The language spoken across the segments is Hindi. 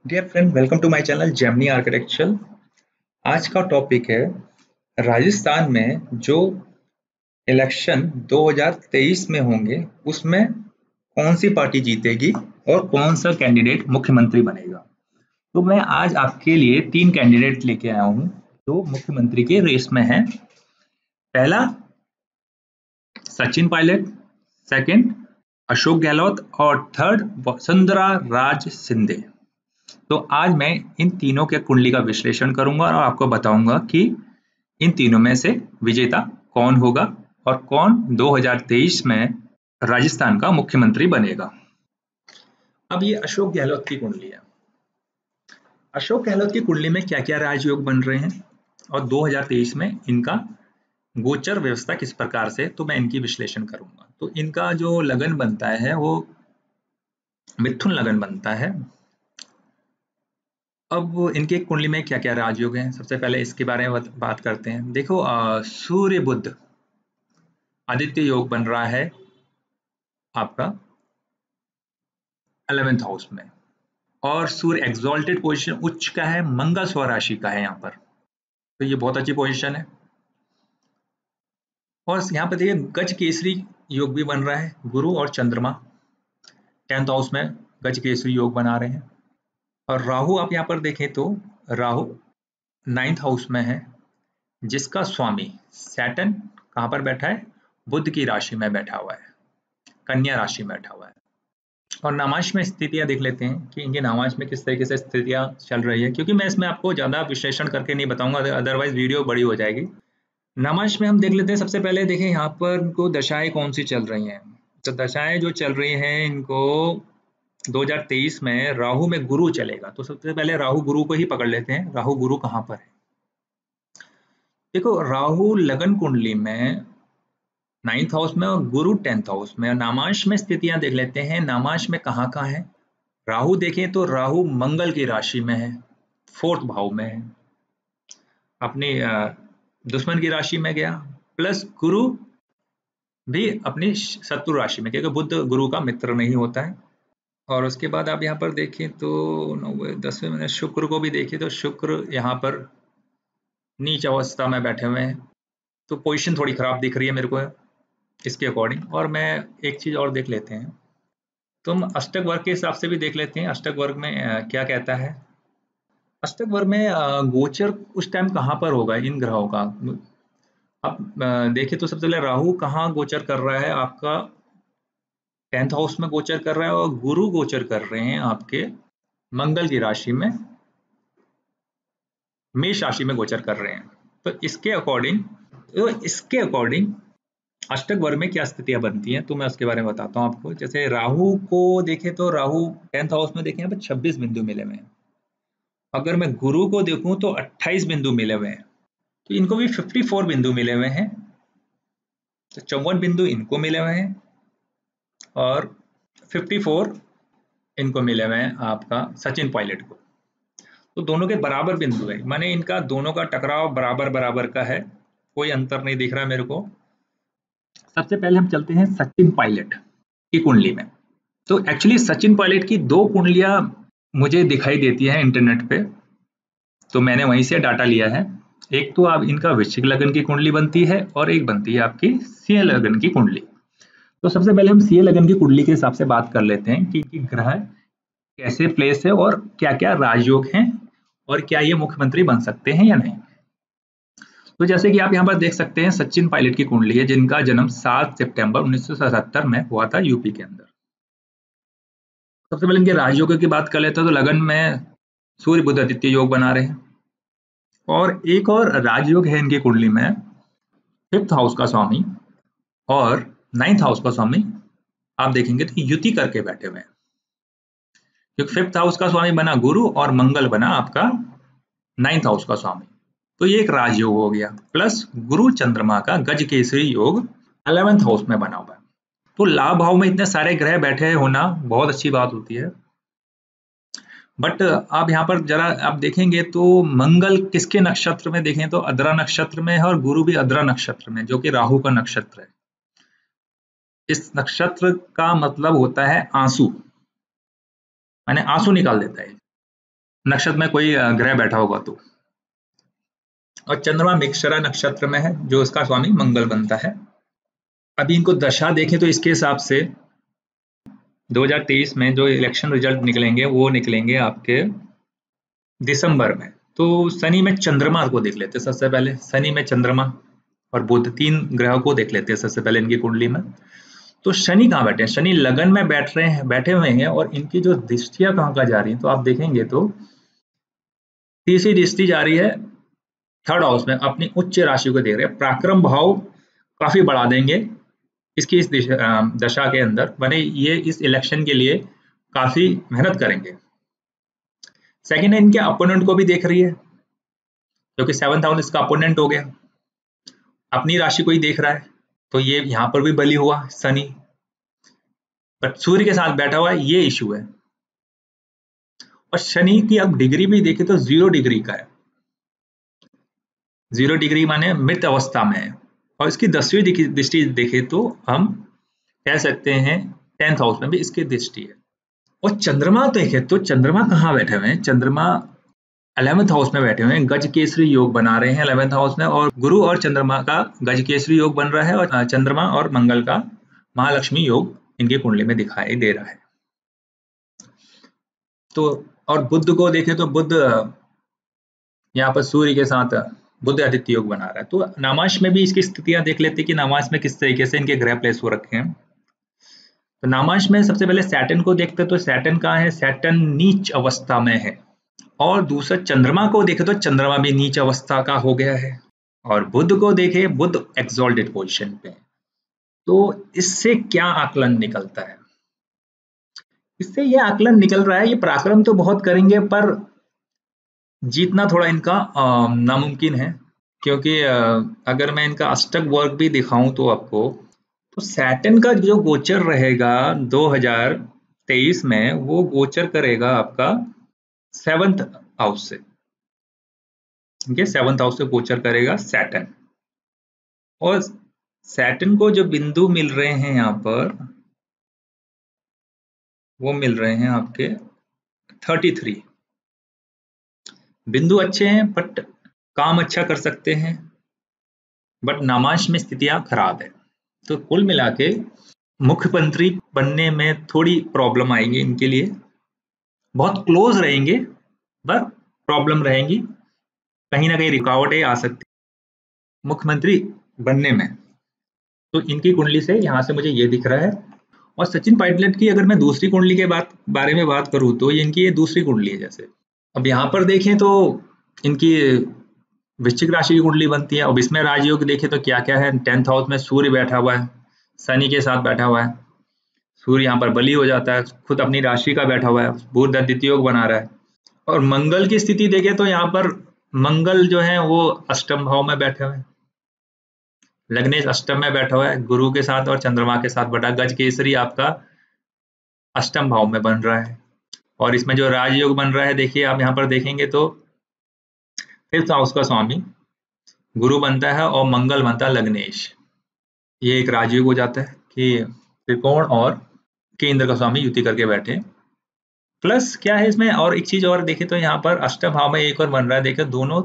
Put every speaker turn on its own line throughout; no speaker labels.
Dear friend, welcome to my channel Gemini Architecture. आज का टॉपिक है राजस्थान में जो इलेक्शन 2023 में होंगे उसमें कौन सी पार्टी जीतेगी और कौन सा कैंडिडेट मुख्यमंत्री बनेगा। तो मैं आज आपके लिए 3 कैंडिडेट लेके आया हूँ जो मुख्यमंत्री के रेस में हैं। पहला सचिन पायलट, सेकंड अशोक गहलोत और थर्ड वसुंधरा राज सिंधे। तो आज मैं इन तीनों के कुंडली का विश्लेषण करूंगा और आपको बताऊंगा कि इन तीनों में से विजेता कौन होगा और कौन 2023 में राजस्थान का मुख्यमंत्री बनेगा। अब ये अशोक गहलोत की कुंडली है। अशोक गहलोत की कुंडली में क्या क्या राजयोग बन रहे हैं और 2023 में इनका गोचर व्यवस्था किस प्रकार से, तो मैं इनकी विश्लेषण करूंगा। तो इनका जो लगन बनता है वो मिथुन लगन बनता है। अब इनके कुंडली में क्या क्या राजयोग हैं, सबसे पहले इसके बारे में बात करते हैं। देखो, सूर्य बुध आदित्य योग बन रहा है आपका 11th हाउस में, और सूर्य एक्सॉल्टेड पोजीशन उच्च का है, मंगल स्वराशि का है यहाँ पर। तो ये बहुत अच्छी पोजीशन है। और यहाँ पर देखिए गज केसरी योग भी बन रहा है, गुरु और चंद्रमा 10th हाउस में गज केसरी योग बना रहे हैं। और राहु आप यहाँ पर देखें तो राहु 9th हाउस में है, जिसका स्वामी सैटर्न कहाँ पर बैठा है, बुध की राशि में बैठा हुआ है, कन्या राशि में बैठा हुआ है। और नामांश में स्थितियां देख लेते हैं कि इनके नामांश में किस तरीके से स्थितियां चल रही है, क्योंकि मैं इसमें आपको ज्यादा विश्लेषण करके नहीं बताऊंगा, अदरवाइज वीडियो बड़ी हो जाएगी। नामांश में हम देख लेते हैं। सबसे पहले देखें यहाँ पर इनको दशाएं कौन सी चल रही हैं। तो दशाएं जो चल रही हैं इनको 2023 में राहु में गुरु चलेगा। तो सबसे पहले राहु गुरु को ही पकड़ लेते हैं। राहु गुरु कहाँ पर है, देखो राहु लगन कुंडली में 9th हाउस में और गुरु 10th हाउस में। नामांश में स्थितियां देख लेते हैं। नामांश में कहाँ कहाँ है, राहु देखें तो राहु मंगल की राशि में है, 4th भाव में है, अपनी दुश्मन की राशि में गया, प्लस गुरु भी अपनी शत्रु राशि में, क्योंकि बुध गुरु का मित्र नहीं होता है। और उसके बाद आप यहाँ पर देखें तो 10वें में शुक्र को भी देखें तो शुक्र यहाँ पर नीच अवस्था में बैठे हुए हैं। तो पोजीशन थोड़ी खराब दिख रही है मेरे को इसके अकॉर्डिंग। और मैं एक चीज और देख लेते हैं, तुम अष्टक वर्ग के हिसाब से भी देख लेते हैं। अष्टक वर्ग में क्या कहता है, अष्टक वर्ग में गोचर उस टाइम कहाँ पर होगा इन ग्रहों का। अब देखिए तो सबसे पहले राहु कहाँ गोचर कर रहा है, आपका 10th हाउस में गोचर कर रहा है, और गुरु गोचर कर रहे हैं आपके मंगल की राशि में, मेष राशि में गोचर कर रहे हैं। तो इसके अकॉर्डिंग अष्टक वर्ग में क्या स्थितियां बनती हैं, तो मैं उसके बारे में बताता हूँ आपको। जैसे राहु को देखें तो राहु 10th हाउस में देखें यहाँ पर 26 बिंदु मिले हुए हैं। अगर मैं गुरु को देखूं तो 28 बिंदु मिले हुए हैं। तो इनको भी 54 बिंदु मिले हुए हैं, तो 54 बिंदु इनको मिले हुए हैं और 54 इनको मिले हुए हैं आपका सचिन पायलट को। तो दोनों के बराबर बिंदु है, माने इनका दोनों का टकराव बराबर बराबर का है, कोई अंतर नहीं दिख रहा है मेरे को। सबसे पहले हम चलते हैं सचिन पायलट की कुंडली में। तो एक्चुअली सचिन पायलट की 2 कुंडलियां मुझे दिखाई देती है इंटरनेट पे, तो मैंने वहीं से डाटा लिया है। एक तो आप इनका वृश्चिक लगन की कुंडली बनती है और एक बनती है आपकी सिंह लगन की कुंडली। तो सबसे पहले हम सिंह लगन की कुंडली के हिसाब से बात कर लेते हैं कि ग्रह कैसे प्लेस है और क्या क्या राजयोग हैं और क्या ये मुख्यमंत्री बन सकते हैं या नहीं। तो जैसे कि आप यहाँ पर देख सकते हैं सचिन पायलट की कुंडली है, जिनका जन्म 7 सितंबर 1977 में हुआ था यूपी के अंदर। सबसे पहले इनके राजयोग की बात कर लेते हैं। तो लगन में सूर्य बुध आदित्य योग बना रहे हैं, और एक और राजयोग है इनकी कुंडली में 5th हाउस का स्वामी और 9th हाउस का स्वामी। आप देखेंगे तो युति करके बैठे हुए हैं, क्योंकि 5th हाउस का स्वामी बना गुरु और मंगल बना आपका 9th हाउस का स्वामी। तो ये एक राजयोग हो गया, प्लस गुरु चंद्रमा का गज केसरी योग 11th हाउस में बना हुआ है। तो लाभ भाव में इतने सारे ग्रह बैठे होना बहुत अच्छी बात होती है। बट आप यहाँ पर जरा आप देखेंगे तो मंगल किसके नक्षत्र में, देखें तो अद्रा नक्षत्र में है, और गुरु भी अद्रा नक्षत्र में, जो कि राहु का नक्षत्र है। इस नक्षत्र का मतलब होता है आंसू, माने आंसू निकाल देता है। नक्षत्र में कोई ग्रह बैठा होगा तो। और चंद्रमा मृगशिरा नक्षत्र में है जो उसका स्वामी मंगल बनता है। अभी इनको दशा देखें तो इसके हिसाब से 2023 में जो इलेक्शन रिजल्ट निकलेंगे वो निकलेंगे आपके दिसंबर में। तो शनि में चंद्रमा को देख लेते हैं सबसे पहले। शनि में चंद्रमा और बुध, 3 ग्रहों को देख लेते हैं सबसे पहले इनकी कुंडली में। तो शनि कहाँ बैठे हैं? शनि लगन में बैठे हुए हैं और इनकी जो दृष्टियां कहाँ जा रही हैं तो आप देखेंगे तो तीसरी दृष्टि जा रही है 3rd हाउस में, अपनी उच्च राशि को देख रहे हैं। पराक्रम भाव काफी बढ़ा देंगे इसकी इस दशा के अंदर, बने ये इस इलेक्शन के लिए काफी मेहनत करेंगे। सेकेंड है, इनके अपोनेंट को भी देख रही है क्योंकि 7th हाउस इसका अपोनेंट हो गया। अपनी राशि को ही देख रहा है तो ये यहाँ पर भी बली हुआ शनि, बट सूर्य के साथ बैठा हुआ है, ये इशू है। और शनि की अब डिग्री भी देखे तो 0 डिग्री का है। 0 डिग्री माने मृत अवस्था में है। और इसकी 10वीं दृष्टि देखे तो हम कह सकते हैं 10th हाउस में भी इसकी दृष्टि है। और चंद्रमा देखे तो चंद्रमा कहाँ बैठे हुए हैं? चंद्रमा 11th हाउस में बैठे हुए हैं, गज केसरी योग बना रहे हैं 11th हाउस में। और गुरु और चंद्रमा का गज केसरी योग बन रहा है और चंद्रमा और मंगल का महालक्ष्मी योग इनकी कुंडली में दिखाई दे रहा है। तो और बुध को देखें तो बुध यहाँ पर सूर्य के साथ बुध आदित्य योग बना रहा है। तो नामांश में भी इसकी स्थितियां देख लेते हैं कि नामांश में किस तरीके से इनके ग्रह प्लेस हो रखे हैं। तो नामांश में सबसे पहले सैटर्न को देखते हैं तो सैटर्न कहाँ है? सैटर्न नीच अवस्था में है। और दूसरा चंद्रमा को देखे तो चंद्रमा भी नीच अवस्था का हो गया है। और बुध को देखे, बुध एक्सॉल्टेड पोजीशन पे। तो इससे क्या आकलन निकलता है? इससे ये आकलन निकल रहा है, ये पराक्रम तो बहुत करेंगे पर जीतना थोड़ा इनका नामुमकिन है। क्योंकि अगर मैं इनका अष्टक वर्ग भी दिखाऊं तो आपको, तो सैटर्न का जो गोचर रहेगा 2023 में, वो गोचर करेगा आपका 7th हाउस से। ठीक है, 7th हाउस से गोचर करेगा सैटर्न। और सैटर्न को जो बिंदु मिल रहे हैं यहाँ पर, वो मिल रहे हैं आपके 33 बिंदु। अच्छे हैं बट काम अच्छा कर सकते हैं, बट नामांश में स्थितियां खराब है। तो कुल मिला के मुख्यमंत्री बनने में थोड़ी प्रॉब्लम आएगी इनके लिए। बहुत क्लोज रहेंगे पर प्रॉब्लम रहेंगी, कहीं ना कहीं रुकावटें आ सकती मुख्यमंत्री बनने में। तो इनकी कुंडली से यहाँ से मुझे ये दिख रहा है। और सचिन पायलट की अगर मैं दूसरी कुंडली के बारे में बात करूँ तो इनकी ये दूसरी कुंडली है। जैसे अब यहाँ पर देखें तो इनकी वृश्चिक राशि की कुंडली बनती है। अब इसमें राजयोग देखें तो क्या क्या है? 10th हाउस में सूर्य बैठा हुआ है, शनि के साथ बैठा हुआ है। सूर्य यहाँ पर बली हो जाता है, खुद अपनी राशि का बैठा हुआ है, बुध आदित्य योग बना रहा है। और मंगल की स्थिति देखें तो यहाँ पर मंगल जो है वो अष्टम भाव में बैठे हुए हैं। लग्नेश अष्टम में बैठा हुआ है, गुरु के साथ और चंद्रमा के साथ बटा गज केसरी आपका अष्टम भाव में बन रहा है। और इसमें जो राजयोग बन रहा है, देखिए आप यहाँ पर देखेंगे तो 5th हाउस का स्वामी गुरु बनता है और मंगल बनता है लग्नेश। ये एक राजयोग हो जाता है कि त्रिकोण और केंद्र का स्वामी युति करके बैठे। प्लस क्या है इसमें, और एक चीज और देखें तो यहाँ पर अष्टम भाव में एक और बन रहा है, देखिए दोनों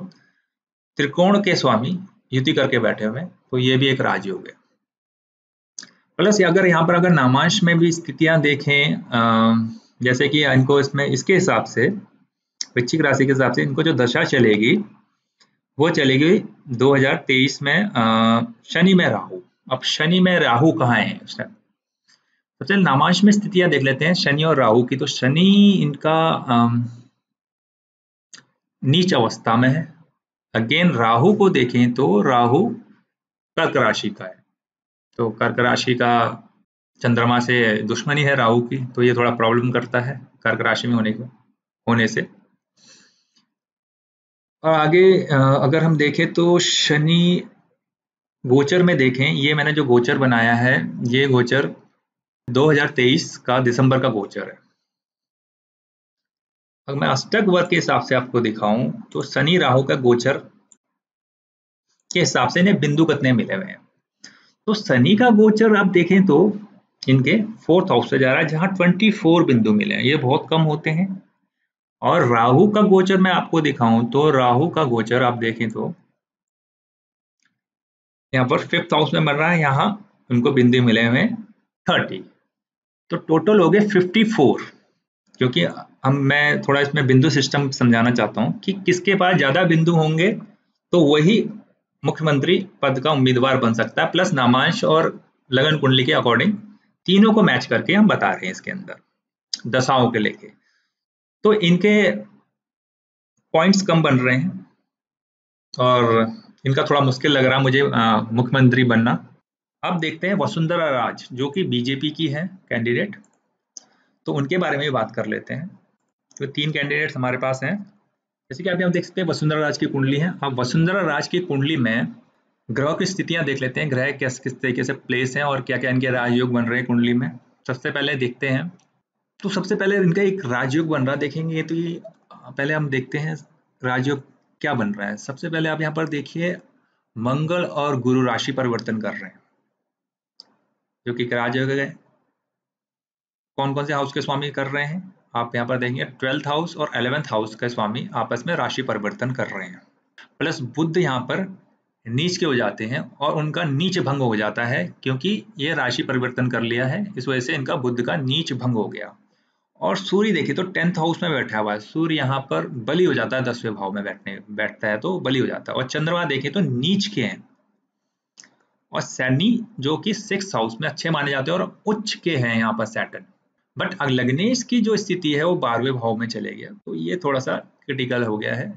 त्रिकोण के स्वामी युति करके बैठे हुए, तो ये भी एक राजयोग है। प्लस अगर यहाँ पर अगर नामांश में भी स्थितियां देखें, जैसे कि इनको इसमें इसके हिसाब से वृश्चिक राशि के हिसाब से इनको जो दशा चलेगी वो चलेगी 2023 में शनि में राहु। अब शनि में राहु कहाँ है उस टाइम? सबसे नामांश में स्थितियां देख लेते हैं शनि और राहु की। तो शनि इनका नीच अवस्था में है। अगेन राहु को देखें तो राहु कर्क राशि का है, तो कर्क राशि का चंद्रमा से दुश्मनी है राहु की, तो ये थोड़ा प्रॉब्लम करता है कर्क राशि में होने से। और आगे अगर हम देखें तो शनि गोचर में देखें, ये मैंने जो गोचर बनाया है ये गोचर 2023 का दिसंबर का गोचर है। अगर मैं अष्टक वर्ग के हिसाब से आपको दिखाऊं तो शनि राहु का गोचर के हिसाब से इन्हें बिंदु कितने मिले हुए हैं। तो शनि का गोचर आप देखें तो इनके 4th हाउस से जा रहा है, जहां 24 बिंदु मिले हैं। ये बहुत कम होते हैं और राहु का गोचर मैं आपको दिखाऊं तो राहु का गोचर आप देखें तो यहाँ पर 5th हाउस में बन रहा है, यहाँ उनको बिंदु मिले हुए 30, तो टोटल हो गए 54। क्योंकि मैं थोड़ा इसमें बिंदु सिस्टम समझाना चाहता हूँ कि किसके पास ज्यादा बिंदु होंगे तो वही मुख्यमंत्री पद का उम्मीदवार बन सकता है, प्लस नामांश और लगन कुंडली के अकॉर्डिंग तीनों को मैच करके हम बता रहे हैं इसके अंदर दशाओं के लेके। तो इनके पॉइंट्स कम बन रहे हैं और इनका थोड़ा मुश्किल लग रहा है मुझे मुख्यमंत्री बनना। अब देखते हैं वसुंधरा राज जो कि बीजेपी की है कैंडिडेट, तो उनके बारे में भी बात कर लेते हैं। तो 3 कैंडिडेट्स हमारे पास हैं। जैसे कि आप यहाँ देख सकते हैं वसुंधरा राज की कुंडली है। अब वसुंधरा राज की कुंडली में ग्रह की स्थितियां देख लेते हैं, ग्रह किस किस तरीके से प्लेस हैं और क्या क्या इनके राजयोग बन रहे हैं कुंडली में। सबसे पहले देखते हैं, तो सबसे पहले इनका एक राजयोग बन रहा देखेंगे तो ये पहले हम देखते हैं राजयोग क्या बन रहा है। सबसे पहले आप यहाँ पर देखिए मंगल और गुरु राशि परिवर्तन कर रहे हैं, जो कि राजयोग है। कौन कौन से हाउस के स्वामी कर रहे हैं आप यहाँ पर देखेंगे, 12th हाउस और 11th हाउस के स्वामी आपस में राशि परिवर्तन कर रहे हैं। प्लस बुध यहाँ पर नीच के हो जाते हैं और उनका नीच भंग हो जाता है, क्योंकि ये राशि परिवर्तन कर लिया है, इस वजह से इनका बुध का नीच भंग हो गया। और सूर्य देखिए तो 10th हाउस में बैठा हुआ है, सूर्य यहाँ पर बली हो जाता है, 10वें भाव में बैठता है तो बली हो जाता है। और चंद्रमा देखें तो नीच के हैं, और शनि जो कि 6th हाउस में अच्छे माने जाते हैं और उच्च के हैं यहाँ पर सैटर्न। बट लग्नेश की जो स्थिति है वो 12वें भाव में चले गया, तो ये थोड़ा सा क्रिटिकल हो गया है,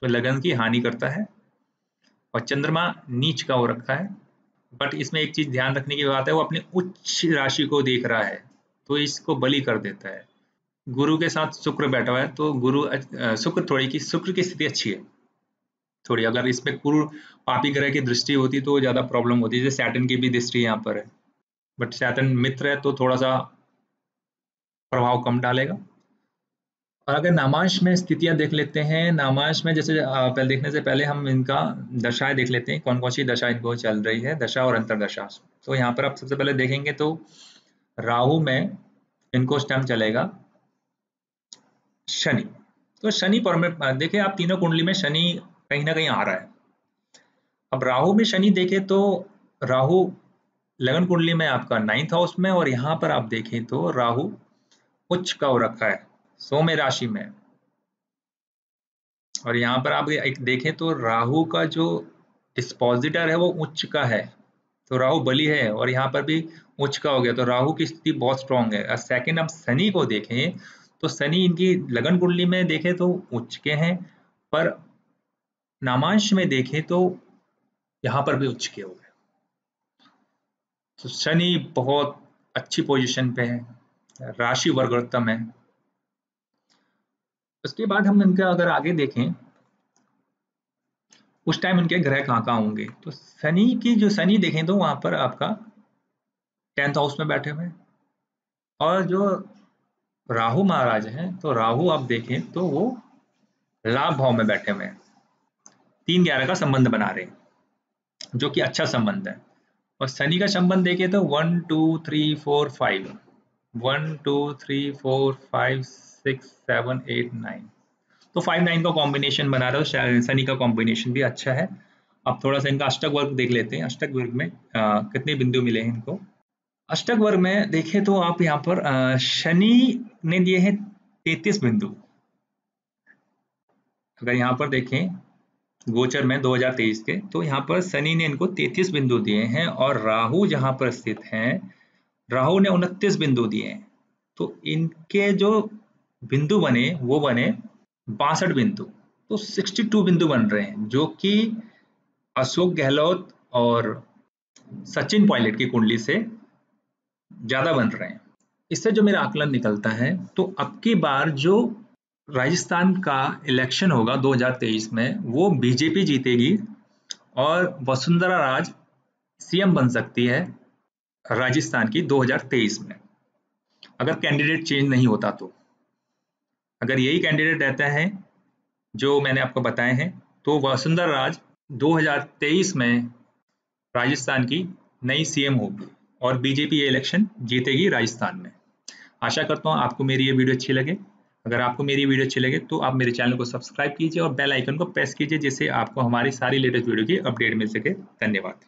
तो लगन की हानि करता है। और चंद्रमा नीच का हो रखा है। बट इसमें एक चीज ध्यान रखने की बात है, वो अपनी उच्च राशि को देख रहा है तो इसको बली कर देता है। गुरु के साथ शुक्र बैठा हुआ है, तो शुक्र की स्थिति अच्छी है थोड़ी। अगर इसमें गुरु पापी ग्रह की दृष्टि होती तो ज्यादा प्रॉब्लम होती, जैसे सैटर्न की भी दृष्टि यहाँ पर है, बट सैटर्न मित्र है तो थोड़ा सा प्रभाव कम डालेगा। और अगर नामांश में स्थितियां देख लेते हैं, नामांश में जैसे पहले देखने से पहले हम इनका दशाएं देख लेते हैं, कौन कौन सी दशा इनको चल रही है, दशा और अंतरदशा। तो यहाँ पर आप सबसे पहले देखेंगे तो राहु में इनको उस टाइम चलेगा शनि। तो शनि पर में देखिए आप तीनों कुंडली में शनि कहीं ना कहीं आ रहा है। अब राहु में शनि देखे तो राहु लगन कुंडली में आपका 9th हाउस में, और यहाँ पर आप देखें तो राहु उच्च का हो रखा है 100वें राशि में। और यहाँ पर आप एक देखें तो राहु का जो डिस्पोजिटर है वो उच्च का है, तो राहु बली है और यहाँ पर भी उच्च का हो गया, तो राहु की स्थिति बहुत स्ट्रांग है। सेकंड हम शनि को देखें तो शनि इनकी लगन कुंडली में देखें तो उच्च के हैं, पर नामांश में देखें तो यहाँ पर भी उच्च के हो गए, तो शनि बहुत अच्छी पोजीशन पे है, राशि वर्गोत्तम है। उसके बाद हम इनका अगर आगे देखें उस टाइम इनके ग्रह कहाँ होंगे, तो शनि की जो शनि देखें तो वहां पर आपका 10th हाउस में बैठे हुए हैं। और जो राहु महाराज हैं तो राहु आप देखें तो वो लाभ भाव में बैठे हुए हैं, 3-11 का संबंध बना रहे हैं, जो कि अच्छा संबंध है। और शनि का संबंध देखें तो 1 2 3 4 5, 1 2 3 4 5 6 7 8 9, तो 5-9 का कॉम्बिनेशन बना रहा है, शनि का कॉम्बिनेशन भी अच्छा है। अब थोड़ा सा इनका अष्टक वर्ग देख लेते हैं, अष्टक वर्ग में कितने बिंदु मिले हैं इनको। अष्टक वर्ग में देखें तो आप यहाँ पर शनि ने दिए हैं 33 बिंदु। अगर यहाँ पर देखें गोचर में 2023 के, तो यहाँ पर शनि ने इनको 33 बिंदु दिए हैं, और राहु जहां पर स्थित हैं राहु ने 29 बिंदु दिए हैं, तो इनके जो बिंदु बने वो बने 62 बिंदु, तो 62 बिंदु बन रहे हैं, जो कि अशोक गहलोत और सचिन पायलट की कुंडली से ज्यादा बन रहे हैं। इससे जो मेरा आकलन निकलता है, तो अब की बार जो राजस्थान का इलेक्शन होगा 2023 में वो बीजेपी जीतेगी और वसुंधरा राज सीएम बन सकती है राजस्थान की 2023 में, अगर कैंडिडेट चेंज नहीं होता तो। अगर यही कैंडिडेट रहता है जो मैंने आपको बताए हैं, तो वसुंधरा राज 2023 में राजस्थान की नई सीएम होगी और बीजेपी ये इलेक्शन जीतेगी राजस्थान में। आशा करता हूँ आपको मेरी ये वीडियो अच्छी लगे। अगर आपको मेरी वीडियो अच्छी लगे तो आप मेरे चैनल को सब्सक्राइब कीजिए और बेल आइकन को प्रेस कीजिए, जिससे आपको हमारी सारी लेटेस्ट वीडियो की अपडेट मिल सके। धन्यवाद।